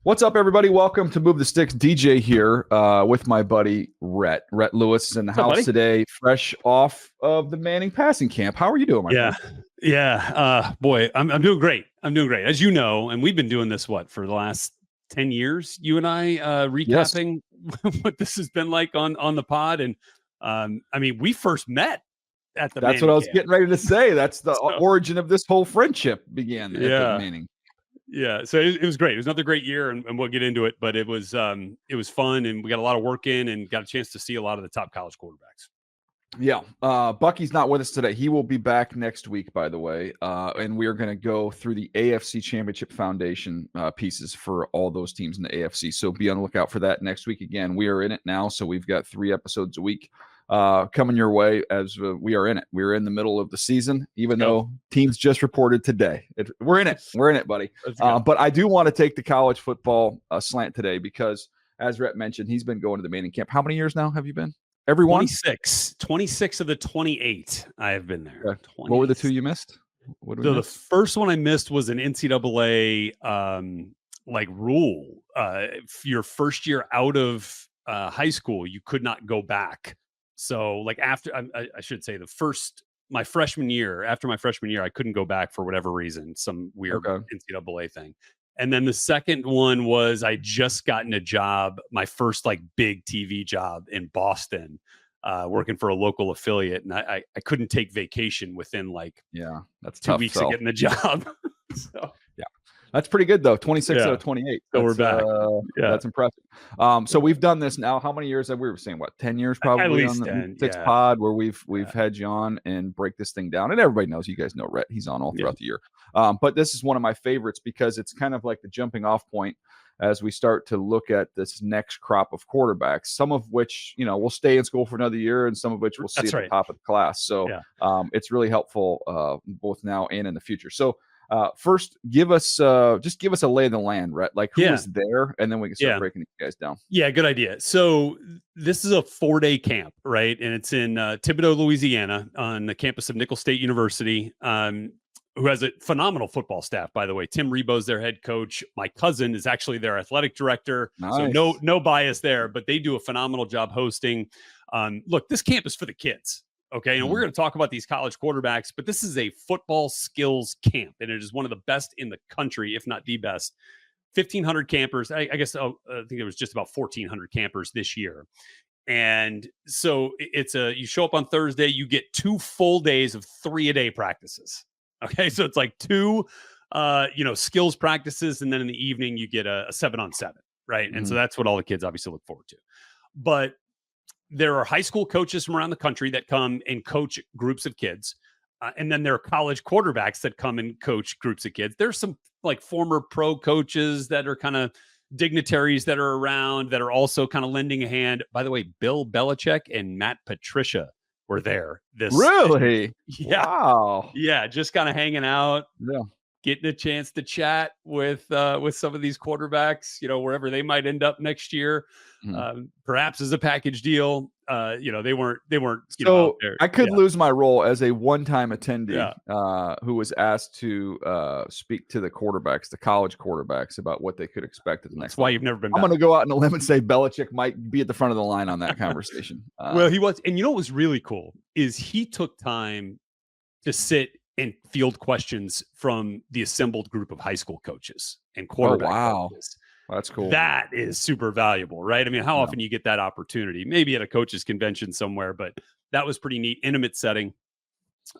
What's up, everybody? Welcome to Move the Sticks. DJ here with my buddy Rhett Lewis is in the What's up, house buddy? today, fresh off of the Manning passing camp. How are you doing, my friend? Boy, I'm doing great. As you know, and we've been doing this for the last 10 years. You and I recapping what this has been like on the pod, and we first met at the. That's Manning what I was camp. getting ready to say. That's the origin of this whole friendship began at the Manning. Yeah, so it was great. It was another great year, and we'll get into it. But it was fun, and we got a lot of work in, and got a chance to see a lot of the top college quarterbacks. Yeah, Bucky's not with us today. He will be back next week, by the way, and we are going to go through the AFC Championship Foundation pieces for all those teams in the AFC. So be on the lookout for that next week. Again, we are in it now, so we've got 3 episodes a week coming your way as we are in it. We're in the middle of the season, even though teams just reported today. We're in it. We're in it, buddy. But I do want to take the college football slant today because, as Rhett mentioned, he's been going to the Manning camp. How many years now have you been? Everyone? 26 of the 28 I have been there. Okay. What were the 2 you missed? The first one I missed was an NCAA rule. Your first year out of high school, you could not go back. So after I should say my freshman year, I couldn't go back for whatever reason, some weird NCAA thing. And then the second one was I just gotten a job, my first big TV job in Boston, working for a local affiliate. And I couldn't take vacation within that's 2 weeks of getting the job. So yeah, that's pretty good though. 26 out of 28. So we're back. That's impressive. So we've done this now. How many years have we were saying? What, 10 years probably? At least on the 10, six pod where we've had you on and break this thing down. And everybody knows, you guys know Rhett. He's on all throughout the year. But this is one of my favorites because it's kind of like the jumping off point as we start to look at this next crop of quarterbacks, some of which, will stay in school for another year and some of which we'll see at the top of the class. So it's really helpful both now and in the future. So first, give us a lay of the land, Rhett. Who was there, and then we can start breaking you guys down. Yeah, good idea. So this is a 4-day camp, right? And it's in Thibodaux, Louisiana, on the campus of Nicholls State University, who has a phenomenal football staff, by the way. Tim Rebo's their head coach. My cousin is actually their athletic director. Nice. So no bias there, but they do a phenomenal job hosting. Look, this camp is for the kids. Okay, and we're going to talk about these college quarterbacks, but this is a football skills camp, and it is one of the best in the country, if not the best. 1,500 campers. I guess I think there was just about 1,400 campers this year. And so you show up on Thursday, you get 2 full days of 3-a-day practices. Okay, so it's 2 skills practices, and then in the evening you get a 7-on-7, right? And so that's what all the kids obviously look forward to. But there are high school coaches from around the country that come and coach groups of kids. And then there are college quarterbacks that come and coach groups of kids. There's some former pro coaches that are kind of dignitaries that are around that are also kind of lending a hand. By the way, Bill Belichick and Matt Patricia were there. Really? Yeah. Wow. Yeah. Just kind of hanging out. Yeah. Getting a chance to chat with some of these quarterbacks, wherever they might end up next year, perhaps as a package deal. They weren't. So out there. I could lose my role as a one-time attendee who was asked to speak to the college quarterbacks about what they could expect at the next. That's why you've never been. I'm going to go out on a limb and say Belichick might be at the front of the line on that conversation. Well, he was, and what was really cool is he took time to sit and field questions from the assembled group of high school coaches and quarterback coaches. That's cool. That is super valuable, right? I mean, how often you get that opportunity? Maybe at a coaches convention somewhere, but that was pretty neat, intimate setting.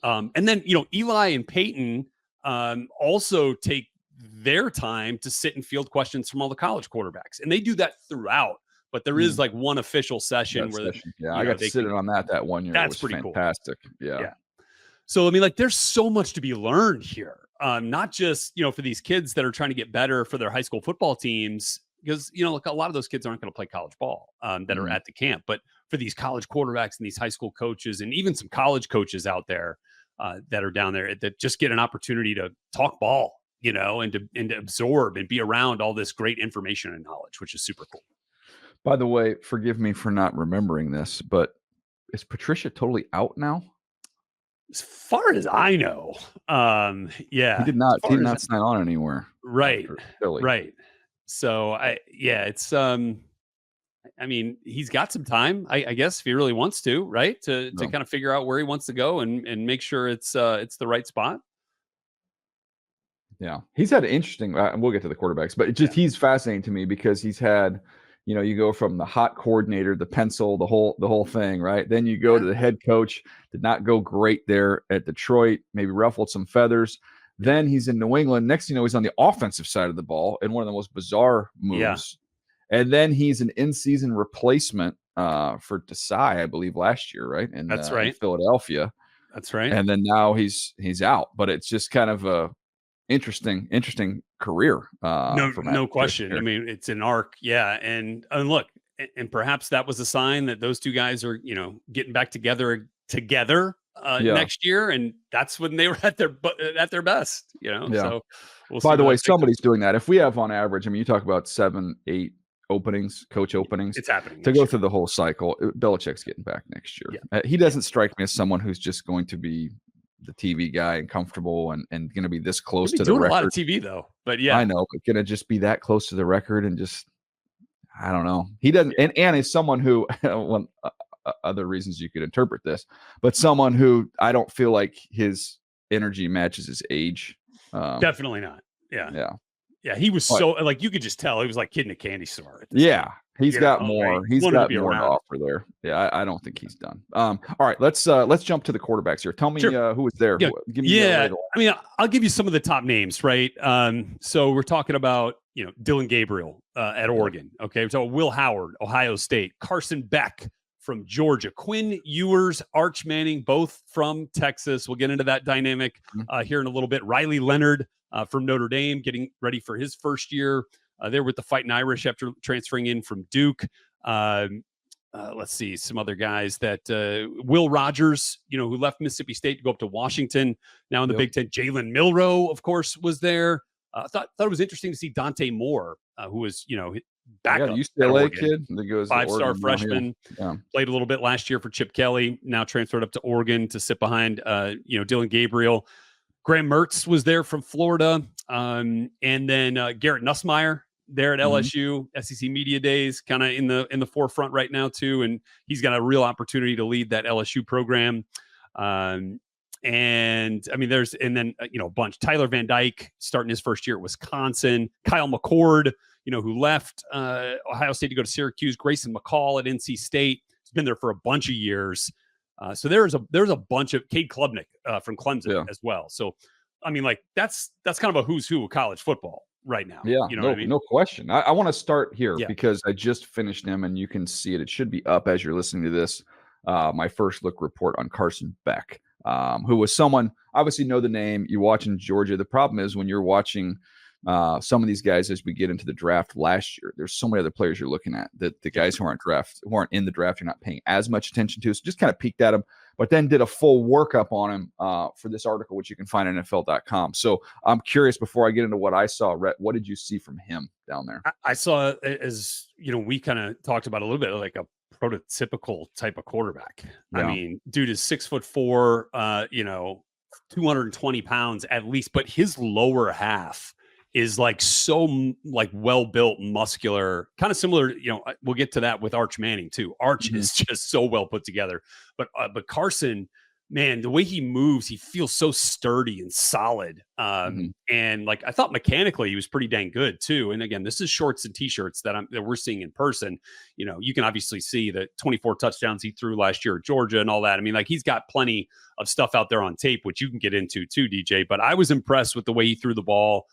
And then, Eli and Peyton also take their time to sit and field questions from all the college quarterbacks. And they do that throughout, but there is one official session I got to sit in on that 1 year. That's pretty fantastic. Cool. Yeah. So, there's so much to be learned here. Not just, for these kids that are trying to get better for their high school football teams, because, a lot of those kids aren't going to play college ball that are at the camp. But for these college quarterbacks and these high school coaches and even some college coaches out there that are down there that just get an opportunity to talk ball, and to absorb and be around all this great information and knowledge, which is super cool. By the way, forgive me for not remembering this, but is Patricia totally out now? As far as I know, he did not sign on anywhere. Right. So it's I mean, he's got some time, I guess, if he really wants to, right? To No. kind of figure out where he wants to go and make sure it's the right spot. Yeah, he's had an interesting. And we'll get to the quarterbacks, but he's fascinating to me because he's had, you go from the hot coordinator, the pencil, the whole thing, right? Then you go to the head coach. Did not go great there at Detroit. Maybe ruffled some feathers. Then he's in New England. Next, he's on the offensive side of the ball in one of the most bizarre moves. And then he's an in-season replacement for Desai, I believe, last year, right? And that's right, in Philadelphia. That's right. And then now he's out. But it's just kind of a interesting career. No question. I mean, it's an arc. Yeah. And look, and perhaps that was a sign that those two guys are, getting back together next year. And that's when they were at their best, Yeah. So we'll see. By the way, somebody's doing that. If we have on average, I mean, you talk about 7, 8 openings, coach openings. It's happening to go through the whole cycle. Belichick's getting back next year. Yeah. He doesn't strike me as someone who's just going to be the TV guy and comfortable and going to be this close to the record. A lot of TV though, but yeah, I know, but going to just be that close to the record and just, I don't know. He doesn't, and is someone who, other reasons you could interpret this, but someone who I don't feel like his energy matches his age. Definitely not. Yeah. He was so like you could just tell he was like kid in a candy store. Yeah. He's got more. Right? He's got more to offer there. Yeah, I don't think he's done. All right, let's jump to the quarterbacks here. Tell me who was there. Yeah, Give me I mean, I'll give you some of the top names, right? So we're talking about Dylan Gabriel at Oregon. Okay, so Will Howard, Ohio State, Carson Beck from Georgia, Quinn Ewers, Arch Manning, both from Texas. We'll get into that dynamic here in a little bit. Riley Leonard from Notre Dame, getting ready for his first year. There with the Fighting Irish after transferring in from Duke. Let's see some other guys that Will Rogers, who left Mississippi State to go up to Washington, now in the Big Ten. Jalen Milroe, of course, was there. I thought it was interesting to see Dante Moore, who was backup UCLA kid, 5-star freshman. Played a little bit last year for Chip Kelly. Now transferred up to Oregon to sit behind Dylan Gabriel. Graham Mertz was there from Florida, and then Garrett Nussmeier there at LSU, SEC Media Days, kind of in the forefront right now too, and he's got a real opportunity to lead that LSU program. And I mean, a bunch. Tyler Van Dyke starting his first year at Wisconsin. Kyle McCord, who left Ohio State to go to Syracuse. Grayson McCall at NC State. He's been there for a bunch of years. So there's a bunch of Cade Klubnik from Clemson as well. So, I mean, like that's kind of a who's who of college football right now. Yeah, what I mean? No question. I want to start here because I just finished him and you can see it. It should be up as you're listening to this. My first look report on Carson Beck, who was someone, obviously know the name. You watch in Georgia. The problem is when you're watching some of these guys as we get into the draft last year, there's so many other players you're looking at that the guys who aren't in the draft, you're not paying as much attention to. So just kind of peeked at him, but then did a full workup on him for this article, which you can find on NFL.com. So I'm curious, before I get into what I saw, Rhett, what did you see from him down there? I saw, as we kind of talked about a little bit, like a prototypical type of quarterback. I mean, dude is 6'4", 220 pounds at least, but his lower half is like so like well-built, muscular, kind of similar. We'll get to that with Arch Manning too. Arch is just so well put together, but Carson, man, the way he moves, he feels so sturdy and solid. And like I thought mechanically he was pretty dang good too. And again, this is shorts and t-shirts that we're seeing in person. You can obviously see the 24 touchdowns he threw last year at Georgia and all that. I mean, like he's got plenty of stuff out there on tape, which you can get into too, DJ. But I was impressed with the way he threw the ball.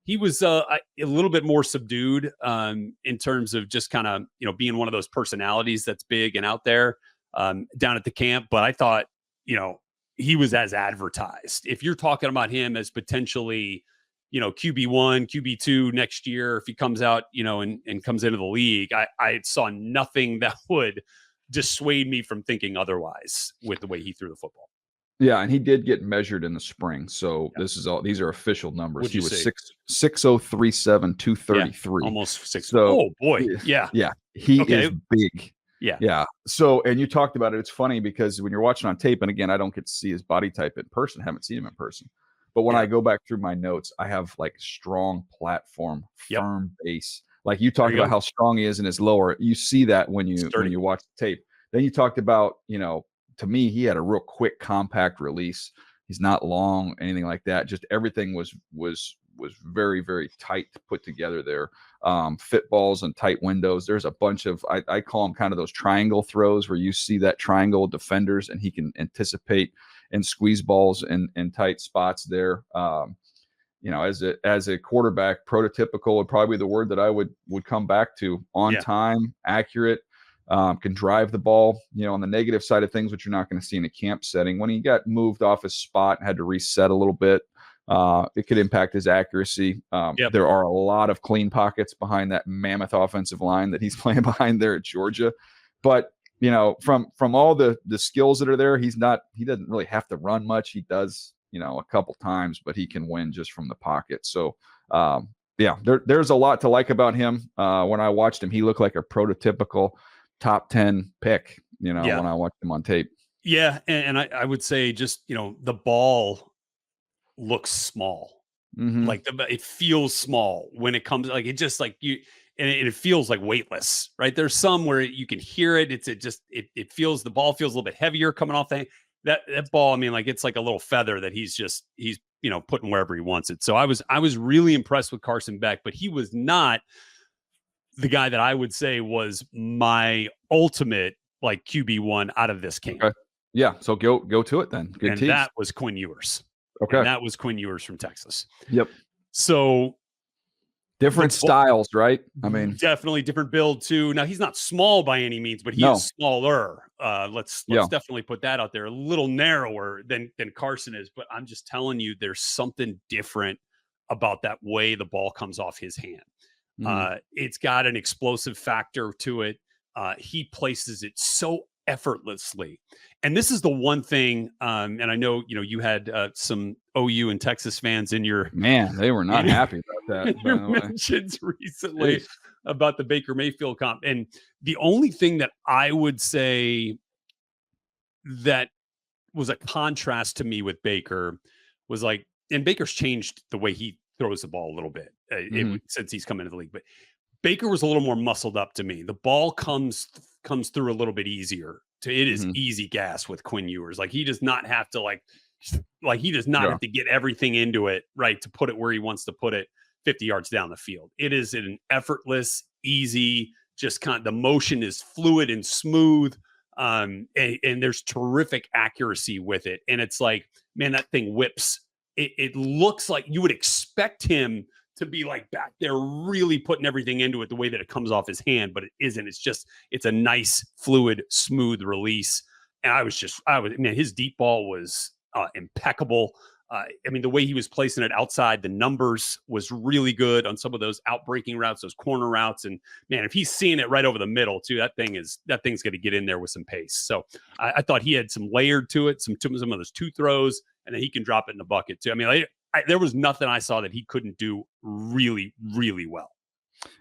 He was a little bit more subdued in terms of just kind of, being one of those personalities that's big and out there down at the camp. But I thought, he was as advertised. If you're talking about him as potentially, QB1, QB2 next year, if he comes out, and comes into the league, I saw nothing that would dissuade me from thinking otherwise with the way he threw the football. Yeah, and he did get measured in the spring. So these are official numbers. What'd he was 6'0", 233. Almost 6. So, oh boy. Yeah. Yeah. He is big. Yeah. Yeah. So, and you talked about it. It's funny because when you're watching on tape, and again, I don't get to see his body type in person. Haven't seen him in person. But when I go back through my notes, I have like strong platform, firm base. Like you talked about how strong he is in his lower. You see that when you watch the tape. Then you talked about, to me, he had a real quick, compact release. He's not long, anything like that. Just everything was very, very tight put together there. Fit balls and tight windows. There's a bunch of, I call them kind of those triangle throws where you see that triangle defenders and he can anticipate and squeeze balls in tight spots there. As a quarterback, prototypical would probably be the word that I would come back to. On time, accurate, can drive the ball, on the negative side of things, which you're not going to see in a camp setting. When he got moved off his spot and had to reset a little bit, it could impact his accuracy. There are a lot of clean pockets behind that mammoth offensive line that he's playing behind there at Georgia. But, from all the skills that are there, he doesn't really have to run much. He does, a couple times, but he can win just from the pocket. So, there's a lot to like about him. When I watched him, he looked like a prototypical top 10 pick, when I watched him on tape. Yeah. And I would say just, the ball looks small. Mm-hmm. Like it feels small when it comes, like it just like you, and it feels like weightless, right? There's some where you can hear it. It feels, the ball feels a little bit heavier coming off that ball. I mean, like it's like a little feather that he's putting wherever he wants it. So I was really impressed with Carson Beck, but he was not the guy that I would say was my ultimate like QB1 out of this camp. Okay. Yeah. So go to it then. Good tease. That was Quinn Ewers. Okay. And that was Quinn Ewers from Texas. Yep. So different styles, right? I mean, definitely different build too. Now he's not small by any means, but he is smaller. Let's definitely put that out there. A little narrower than Carson is, but I'm just telling you, there's something different about that way the ball comes off his hand. Mm-hmm. It's got an explosive factor to it. He places it so effortlessly. And this is the one thing, and I know, you had some OU and Texas fans in your... Man, they were not happy about that. Your mentions recently about the Baker Mayfield comp. And the only thing that I would say that was a contrast to me with Baker was like, and Baker's changed the way he throws the ball a little bit since he's come into the league, but Baker was a little more muscled up to me. The ball comes through a little bit easier. It is easy gas with Quinn Ewers. Like he does not have to have to get everything into it, right, to put it where he wants to put it 50 yards down the field. It is an effortless, easy, just kind of, the motion is fluid and smooth. And there's terrific accuracy with it. And it's like, man, that thing whips. It looks like you would expect him to be like back there really putting everything into it the way that it comes off his hand, but it isn't. It's a nice, fluid, smooth release. And his deep ball was impeccable. The way he was placing it outside the numbers was really good on some of those outbreaking routes, those corner routes. And man, if he's seeing it right over the middle too, that thing's going to get in there with some pace. So I thought he had some layered to it, some of those two throws, and then he can drop it in the bucket too. I mean, there was nothing I saw that he couldn't do really, really well.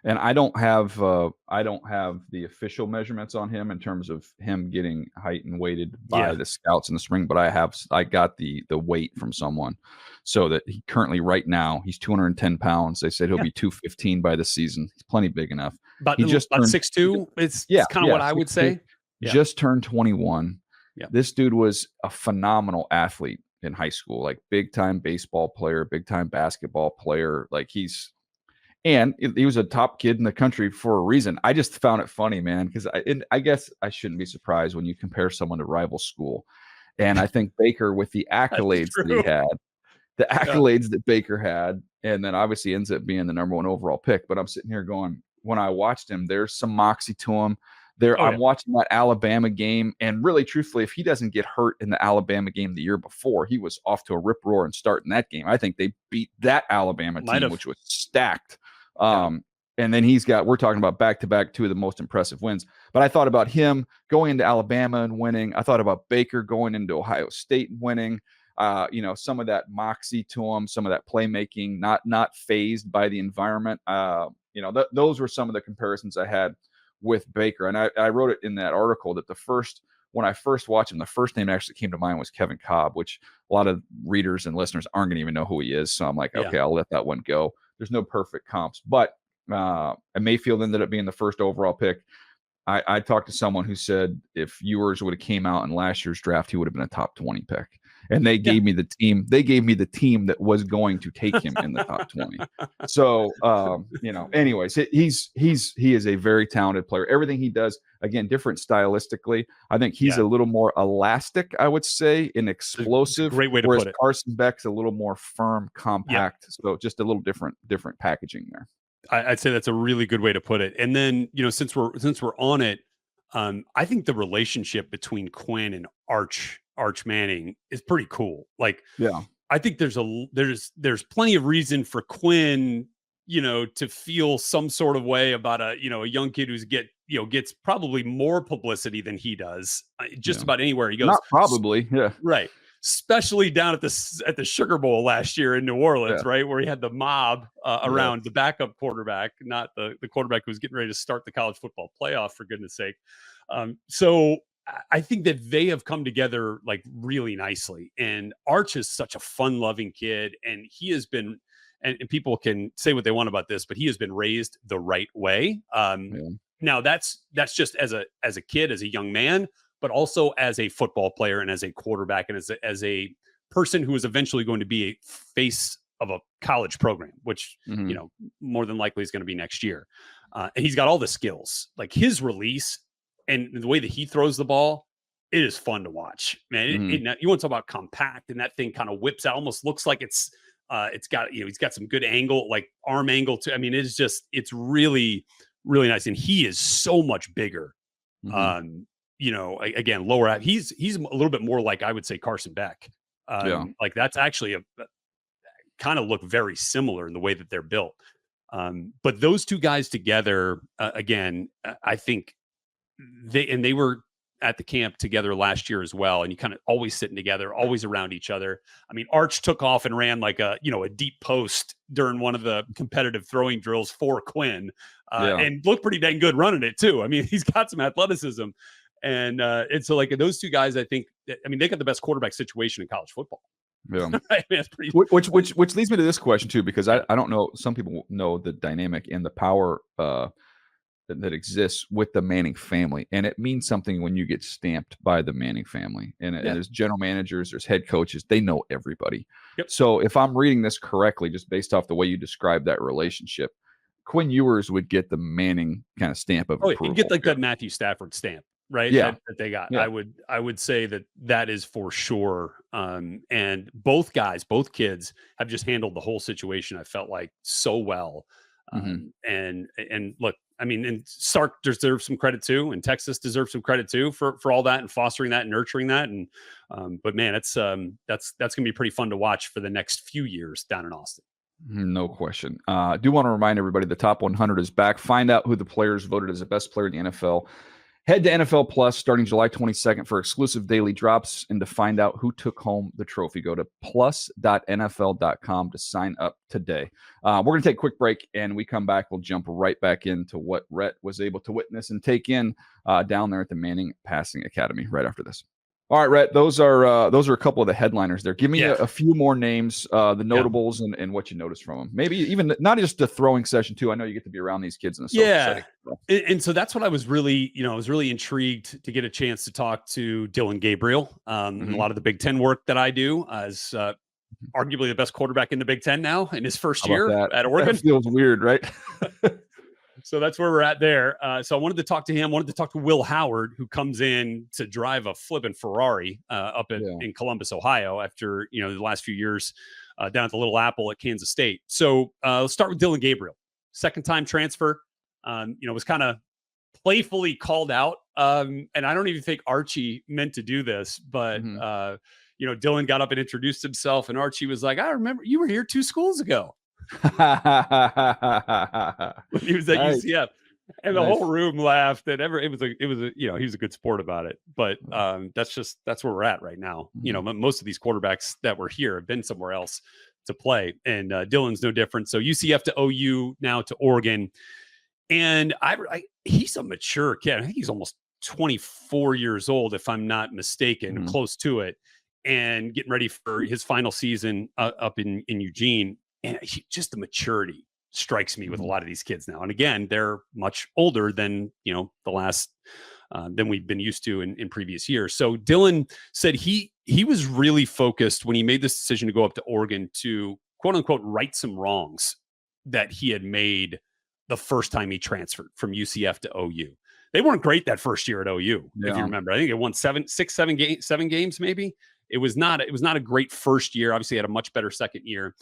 And I don't have the official measurements on him in terms of him getting height and weighted by the scouts in the spring, but I got the weight from someone, so that he currently right now he's 210 pounds. They said he'll be 215 by the season. He's plenty big enough. He just turned 6'2". It's kind of what I would say. Just turned 21. Yeah. This dude was a phenomenal athlete in high school, like big time baseball player, big time basketball player. Like he was a top kid in the country for a reason. I just found it funny, man, because I guess I shouldn't be surprised when you compare someone to rival school. And I think Baker, with the accolades that he had, that Baker had, and then obviously ends up being the number one overall pick. But I'm sitting here going, when I watched him, there's some moxie to him. I'm watching that Alabama game, and really, truthfully, if he doesn't get hurt in the Alabama game the year before, he was off to a rip roar and starting that game. I think they beat that Alabama team, which was stacked. And then we're talking about back-to-back, two of the most impressive wins. But I thought about him going into Alabama and winning. I thought about Baker going into Ohio State and winning. Some of that moxie to him, some of that playmaking, not fazed by the environment. Those were some of the comparisons I had with Baker. And I wrote it in that article that the first when I first watched him, the first name that actually came to mind was Kevin Cobb, which a lot of readers and listeners aren't going to even know who he is. So I'm like, okay, I'll let that one go. There's no perfect comps, but Mayfield ended up being the first overall pick. I talked to someone who said if Ewers would have came out in last year's draft, he would have been a top 20 pick. And they gave me the team. They gave me the team that was going to take him in the top 20. So, anyways, he is a very talented player. Everything he does, again, different stylistically. I think he's a little more elastic, I would say, and explosive. Great way to whereas put it. Carson Beck's a little more firm, compact. So just a little different packaging there. I'd say that's a really good way to put it. And then, since we're on it, I think the relationship between Quinn and Arch Manning is pretty cool. Like, I think there's plenty of reason for Quinn, to feel some sort of way about a young kid who's gets probably more publicity than he does just about anywhere he goes. Not probably. Yeah. Right. Especially down at the Sugar Bowl last year in New Orleans, right, where he had the mob around the backup quarterback, not the quarterback who was getting ready to start the college football playoff, for goodness sake. So I think that they have come together like really nicely. And Arch is such a fun-loving kid, and he has been, and people can say what they want about this, but he has been raised the right way. Now that's just as a kid, as a young man, but also as a football player and as a quarterback and as a person who is eventually going to be a face of a college program, which, more than likely is going to be next year. And he's got all the skills, like his release and the way that he throws the ball. It is fun to watch, man. You want to talk about compact, and that thing kind of whips out, almost looks like it's got, he's got some good angle, like arm angle too. I mean, it's really, really nice. And he is so much bigger. Again, lower out. He's a little bit more like, I would say, Carson Beck. Like that's actually a kind of look very similar in the way that they're built. But those two guys together, again, I think they were at the camp together last year as well. And you kind of always sitting together, always around each other. I mean, Arch took off and ran like a deep post during one of the competitive throwing drills for Quinn, and looked pretty dang good running it too. I mean, he's got some athleticism. And so like those two guys, I think, they got the best quarterback situation in college football. Yeah. I mean, that's pretty. Which leads me to this question too, because I don't know. Some people know the dynamic and the power that exists with the Manning family, and it means something when you get stamped by the Manning family. And there's general managers, there's head coaches, they know everybody. So if I'm reading this correctly, just based off the way you describe that relationship, Quinn Ewers would get the Manning kind of stamp of approval. He'd get like that Matthew Stafford stamp. Right. Yeah. That they got. Yeah. I would say that is for sure. And both kids have just handled the whole situation, I felt like, so well. And look, I mean, and Sark deserves some credit too, and Texas deserves some credit too for all that and fostering that and nurturing that. And but man, that's gonna be pretty fun to watch for the next few years down in Austin. No question. I do want to remind everybody the top 100 is back. Find out who the players voted as the best player in the NFL. Head to NFL Plus starting July 22nd for exclusive daily drops and to find out who took home the trophy. Go to plus.nfl.com to sign up today. We're going to take a quick break, and we come back. We'll jump right back into what Rhett was able to witness and take in down there at the Manning Passing Academy right after this. All right, Rhett, those are a couple of the headliners there. Give me a few more names, the notables, and what you noticed from them. Maybe even not just the throwing session too. I know you get to be around these kids in a social setting. And so that's what I was really, I was really intrigued to get a chance to talk to Dylan Gabriel. And a lot of the Big Ten work that I do as arguably the best quarterback in the Big Ten now in his first year at Oregon. That feels weird, right? So that's where we're at there. So I wanted to talk to him. Wanted to talk to Will Howard, who comes in to drive a flippin' Ferrari up in Columbus, Ohio, after the last few years down at the Little Apple at Kansas State. So let's start with Dylan Gabriel, second-time transfer. Was kind of playfully called out, and I don't even think Archie meant to do this, but Dylan got up and introduced himself, and Archie was like, "I remember you were here 2 schools ago." He was at UCF, and the whole room laughed. And he was a good sport about it. But that's where we're at right now. Most of these quarterbacks that were here have been somewhere else to play, and Dylan's no different. So UCF to OU, now to Oregon, and he's a mature kid. I think he's almost 24 years old, if I'm not mistaken, close to it, and getting ready for his final season up in Eugene. And just the maturity strikes me with a lot of these kids now. And again, they're much older than, the last than we've been used to in previous years. So Dylan said he was really focused when he made this decision to go up to Oregon to quote unquote right some wrongs that he had made the first time he transferred from UCF to OU. They weren't great that first year at OU, if you remember. I think it won seven games, maybe. It was not a great first year. Obviously, he had a much better second year.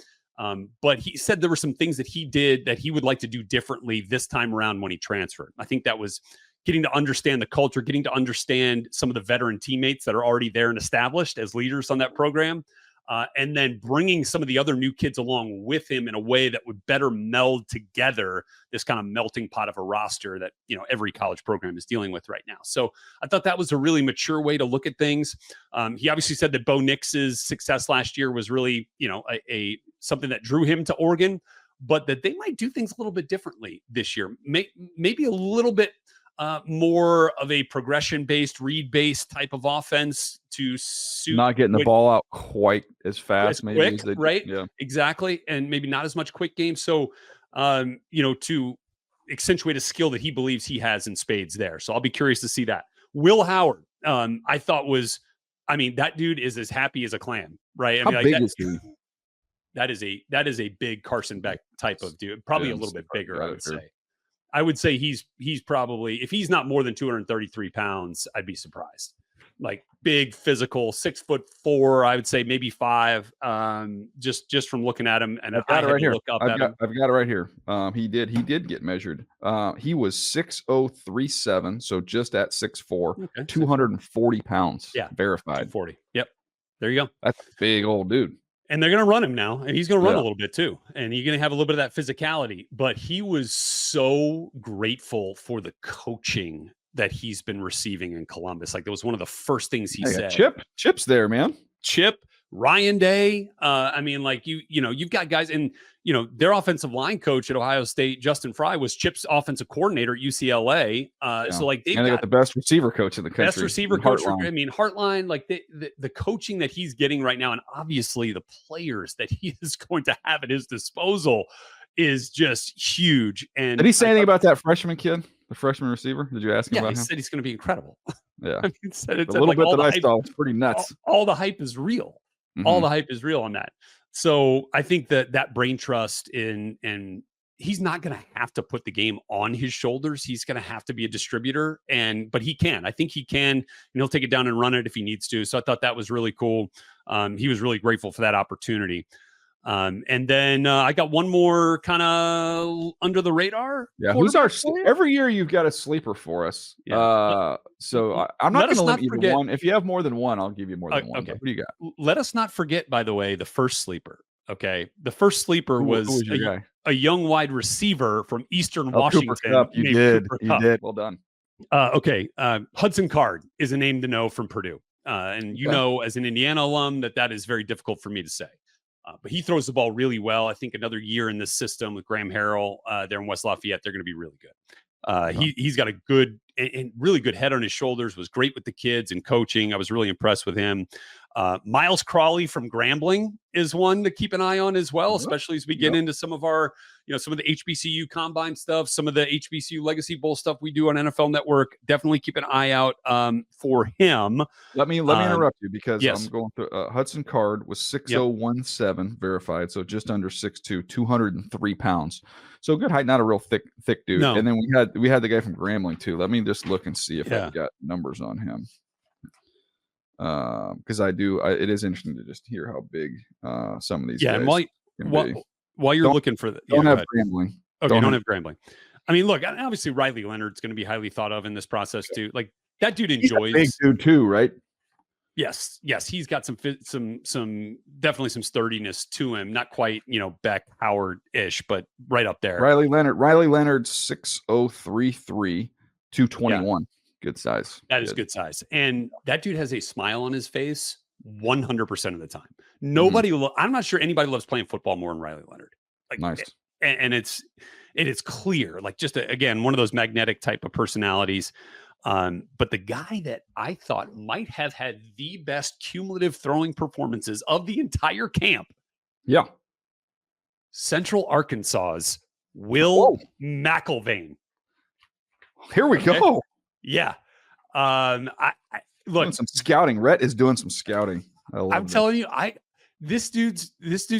But he said there were some things that he did that he would like to do differently this time around when he transferred. I think that was getting to understand the culture, getting to understand some of the veteran teammates that are already there and established as leaders on that program. And then bringing some of the other new kids along with him in a way that would better meld together this kind of melting pot of a roster that, every college program is dealing with right now. So I thought that was a really mature way to look at things. He obviously said that Bo Nix's success last year was really, a something that drew him to Oregon, but that they might do things a little bit differently this year. Maybe a little bit more of a progression-based, read-based type of offense to suit. Not getting the ball out quite as fast, maybe. Quick, right? Yeah, exactly. And maybe not as much quick game. So, to accentuate a skill that he believes he has in spades there. So I'll be curious to see that. Will Howard, I thought that dude is as happy as a clam, right? How big is he? That is a big Carson Beck type of dude, probably a little bit bigger, I would say. I would say he's probably, if he's not more than 233 pounds, I'd be surprised. Like big, physical, 6'4", I would say maybe 5. Just from looking at him, and I've got it right here. I've got it right here. He did get measured. He was 6'0", so just at 6'4", okay. 240 pounds. Yeah, verified. 240. Yep, there you go. That's a big old dude. And they're going to run him now, and he's going to run a little bit too. And you're going to have a little bit of that physicality. But he was so grateful for the coaching that he's been receiving in Columbus. Like, that was one of the first things he said. Chip's there, man. Chip, Ryan Day. You've got guys, and their offensive line coach at Ohio State, Justin Fry, was Chip's offensive coordinator at UCLA. So like they got the best receiver coach in the country. Best receiver coach. Heartline, like the coaching that he's getting right now, and obviously the players that he is going to have at his disposal is just huge. And did he say anything about that freshman kid, the freshman receiver? Did you ask him about him? He said he's going to be incredible. Yeah, it's a little bit that I saw. It's pretty nuts. All the hype is real. All the hype is real on that. So I think that brain trust and he's not going to have to put the game on his shoulders. He's going to have to be a distributor, but he can. I think he can, and he'll take it down and run it if he needs to. So I thought that was really cool. He was really grateful for that opportunity. And then I got one more kind of under the radar. Yeah, who's our every year you've got a sleeper for us. Yeah. So I'm not going to limit you to one. If you have more than one, I'll give you more than one. Okay. What do you got? Let us not forget, by the way, the first sleeper. Okay, the first sleeper was a young wide receiver from Eastern Washington. You did. Well done. Okay, Hudson Card is a name to know from Purdue, and as an Indiana alum, that is very difficult for me to say. But he throws the ball really well. I think another year in this system with Graham Harrell there in West Lafayette, they're going to be really good. He's got a good and really good head on his shoulders, was great with the kids and coaching. I was really impressed with him. Miles Crawley from Grambling is one to keep an eye on as well, especially as we get into some of our, some of the HBCU combine stuff, some of the HBCU Legacy Bowl stuff we do on NFL Network. Definitely keep an eye out for him. Let me interrupt you because I'm going through. Hudson Card was 6'0", verified, so just under 6'2", 203 pounds. So good height, not a real thick dude. No. And then we had the guy from Grambling too. Let me just look and see if I've got numbers on him. Because it is interesting to just hear how big some of these guys and while you're looking for don't have Grambling. Okay, don't have Grambling. I mean, look, obviously Riley Leonard's going to be highly thought of in this process too. Like, that dude enjoys. He's a big dude too, right? Yes, he's got some definitely some sturdiness to him. Not quite, Beck Howard-ish, but right up there. Riley Leonard 6'0", 221. Yeah. Good size. That is good size. And that dude has a smile on his face 100% of the time. Nobody, I'm not sure anybody loves playing football more than Riley Leonard. Like, nice. And it is clear, like, just again, one of those magnetic type of personalities. But the guy that I thought might have had the best cumulative throwing performances of the entire camp, Yeah. Central Arkansas's Will Whoa. McIlvain. Here we go. Yeah. I look, doing some scouting. Rhett is doing some scouting. I'm telling you, this dude's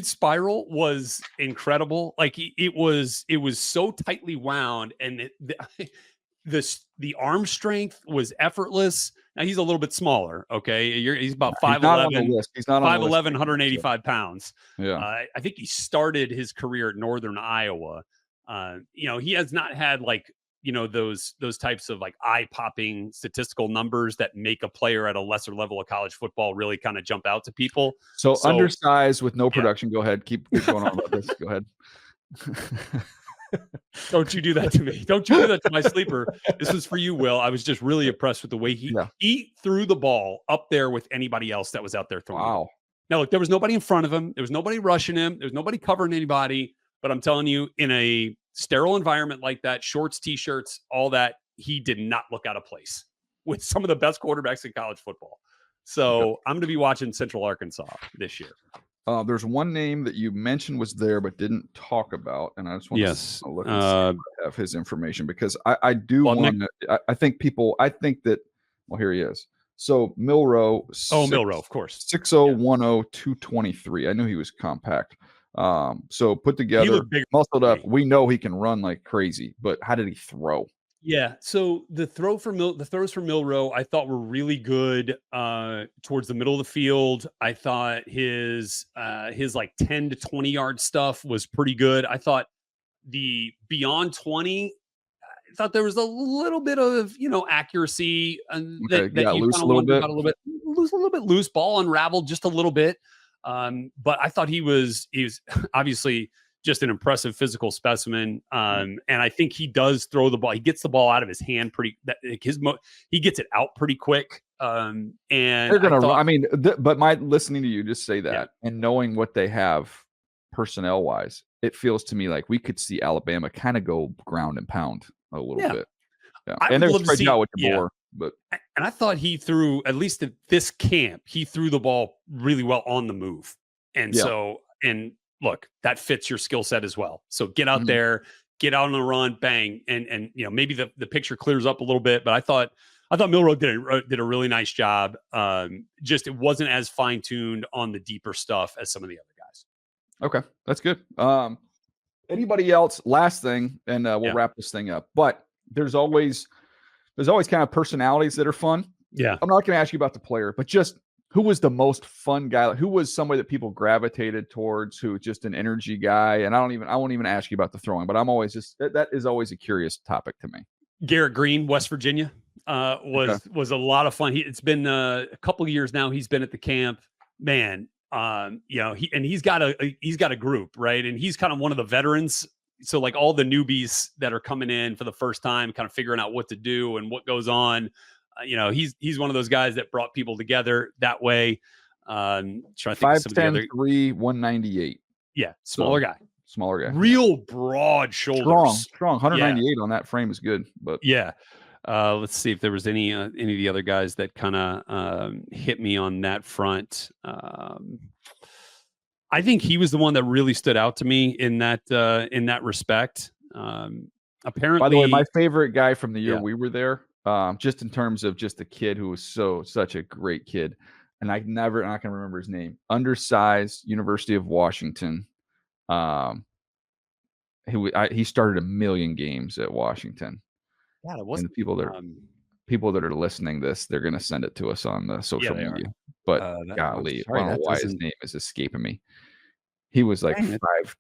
spiral was incredible. Like it was so tightly wound, and the arm strength was effortless. Now he's a little bit smaller. Okay. He's about 5'11", he's not 5'11", 185 pounds. Yeah. I think he started his career at Northern Iowa. He has not had like, those types of like eye-popping statistical numbers that make a player at a lesser level of college football really kind of jump out to people. So undersized with no production. Go ahead. Keep going on about this. Go ahead. Don't you do that to me. Don't you do that to my sleeper. This is for you, Will. I was just really impressed with the way he threw the ball up there with anybody else that was out there throwing. Wow. Now, look, there was nobody in front of him. There was nobody rushing him. There was nobody covering anybody. But I'm telling you, in a sterile environment like that, shorts, T-shirts, all that, he did not look out of place with some of the best quarterbacks in college football. So I'm going to be watching Central Arkansas this year. There's one name that you mentioned was there but didn't talk about, and I just want to look and see if I have his information, because I do want to. I think that. Well, here he is. So Milroe. Milroe, of course. 6'0", 102, 223. I knew he was compact. So put together, muscled up. We know he can run like crazy, but how did he throw? Yeah. So the throws for Milroe, I thought were really good towards the middle of the field. I thought his like 10 to 20 yard stuff was pretty good. I thought the beyond 20, I thought there was a little bit of, accuracy that you loose a little bit. Loose ball unraveled just a little bit. But I thought he was obviously just an impressive physical specimen. And I think he does throw the ball. He gets the ball out of his hand he gets it out pretty quick. And they're going to, but my listening to you just say that and knowing what they have personnel wise, it feels to me like we could see Alabama kind of go ground and pound a little bit. Yeah. And they're spread out with the bore. But I thought he threw, at least at this camp, he threw the ball really well on the move. And look, that fits your skill set as well. So get out there, get out on the run, bang. And maybe the picture clears up a little bit, but I thought Milroe did a really nice job. Just, it wasn't as fine-tuned on the deeper stuff as some of the other guys. Okay. That's good. Anybody else? Last thing, and we'll wrap this thing up, but there's always kind of personalities that are fun. Yeah. I'm not going to ask you about the player, but just who was the most fun guy? Who was somebody that people gravitated towards, who was just an energy guy? And I won't even ask you about the throwing, but I'm always that is always a curious topic to me. Garrett Green, West Virginia, was a lot of fun. It's been a couple of years now. He's been at the camp, man. He's got a group, right? And he's kind of one of the veterans. So like all the newbies that are coming in for the first time, kind of figuring out what to do and what goes on. He's one of those guys that brought people together that way. Trying to think of some of the other 5'10", 398. Yeah, smaller guy. Real broad shoulders. Strong. 198 on that frame is good. But let's see if there was any of the other guys that kind of hit me on that front. I think he was the one that really stood out to me in that respect. Apparently, by the way, my favorite guy from the year we were there, just in terms of just a kid who was such a great kid, and I'm not going to remember his name. Undersized, University of Washington. He started 1 million games at Washington. Yeah, it wasn't. And people that are listening this, they're going to send it to us on the social media. But golly, I don't know why his name is escaping me. He was like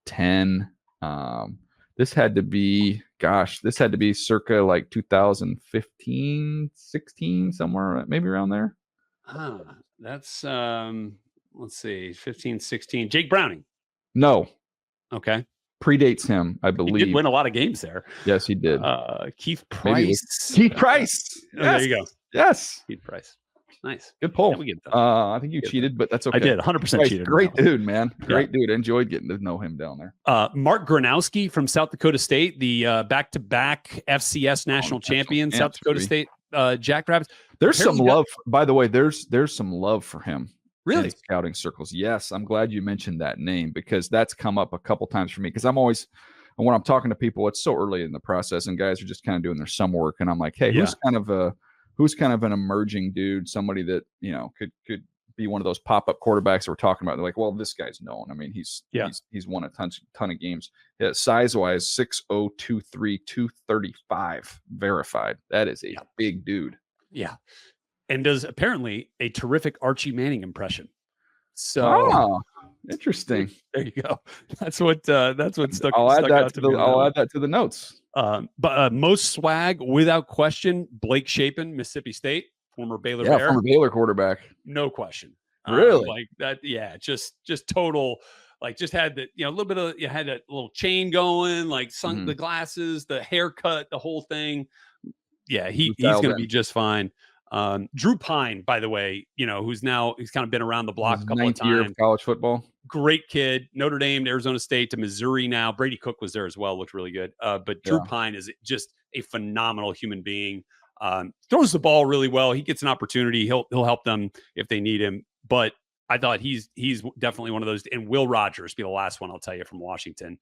5'10". This had to be circa like 2015, 16, somewhere, maybe around there. That's let's see, 15, 16. Jake Browning. No. Okay. Predates him, I believe. He did win a lot of games there. Yes, he did. Keith Price. Keith Price. Yes. There you go. Yes. Keith Price. Nice. Good pull. I think you cheated, but that's okay. I did. 100% cheated. Great dude, man. Great dude. Enjoyed getting to know him down there. Mark Gronowski from South Dakota State, the back-to-back FCS national champion, South Dakota State. Jackrabbits. There's some Apparently love, by the way. There's some love for him Really? in scouting circles. Yes, I'm glad you mentioned that name because that's come up a couple times for me. Because I'm always, when I'm talking to people, it's so early in the process, and guys are just kind of doing their summer work, and I'm like, hey, who's kind of an emerging dude, somebody that could be one of those pop-up quarterbacks that we're talking about. They're like, well, this guy's known. I mean, he's won a ton of games. Yeah, size-wise, 6'0", 2'3", 235 verified. That is a big dude. Yeah. And does apparently a terrific Archie Manning impression. So interesting. There you go. That's what stuck. I'll add that to the notes. But most swag, without question, Blake Shapen, Mississippi State, former Baylor Bear. Former Baylor quarterback. No question. Really? Like that. Yeah. Just total. Like just had that, a little bit of, you had that little chain going, like the glasses, the haircut, the whole thing. Yeah. He's going to be just fine. Drew Pine, by the way, he's kind of been around the block a couple of times. Year of college football. Great kid. Notre Dame to Arizona State to Missouri now. Brady Cook was there as well. Looked really good. But Drew Pine is just a phenomenal human being. Throws the ball really well. He gets an opportunity. He'll help them if they need him. But I thought he's definitely one of those. And Will Rogers be the last one I'll tell you from Washington.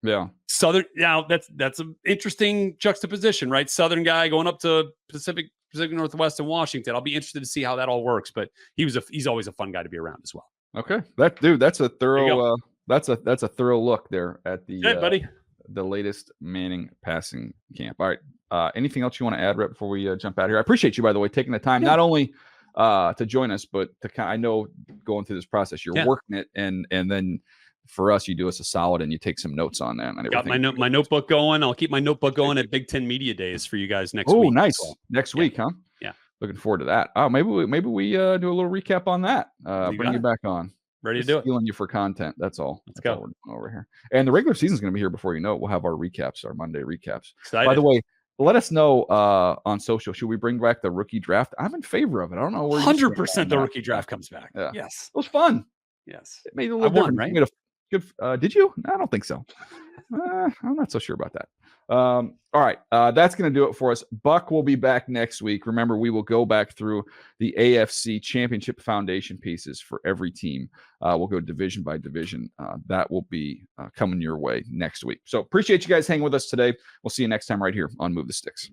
Yeah. Southern. Now that's an interesting juxtaposition, right? Southern guy going up to Pacific Northwest in Washington. I'll be interested to see how that all works. But he's always a fun guy to be around as well. Okay, that's a thorough that's a thorough look there at the the latest Manning passing camp. All right, anything else you want to add, Rhett, before we jump out here? I appreciate you, by the way, taking the time not only to join us, but I know going through this process, you're working it, and then for us, you do us a solid and you take some notes on that. Got my notebook going. I'll keep my notebook going at Big Ten Media Days for you guys next week. Oh, nice. Next week, huh? Yeah. Looking forward to that. Oh, maybe we do a little recap on that. Bring you back on. Ready to do it. Stealing you for content. That's all. Let's go. All we're doing over here. And the regular season is going to be here before you know it. We'll have our recaps, our Monday recaps. Excited. By the way, let us know on social. Should we bring back the rookie draft? I'm in favor of it. I don't know where 100% the rookie draft comes back. Yeah. Yes. It was fun. Yes. It made it a little different. Right? Good. Did you? No, I don't think so. I'm not so sure about that. All right. That's going to do it for us. Buck will be back next week. Remember, we will go back through the AFC Championship Foundation pieces for every team. We'll go division by division. That will be coming your way next week. So appreciate you guys hanging with us today. We'll see you next time right here on Move the Sticks.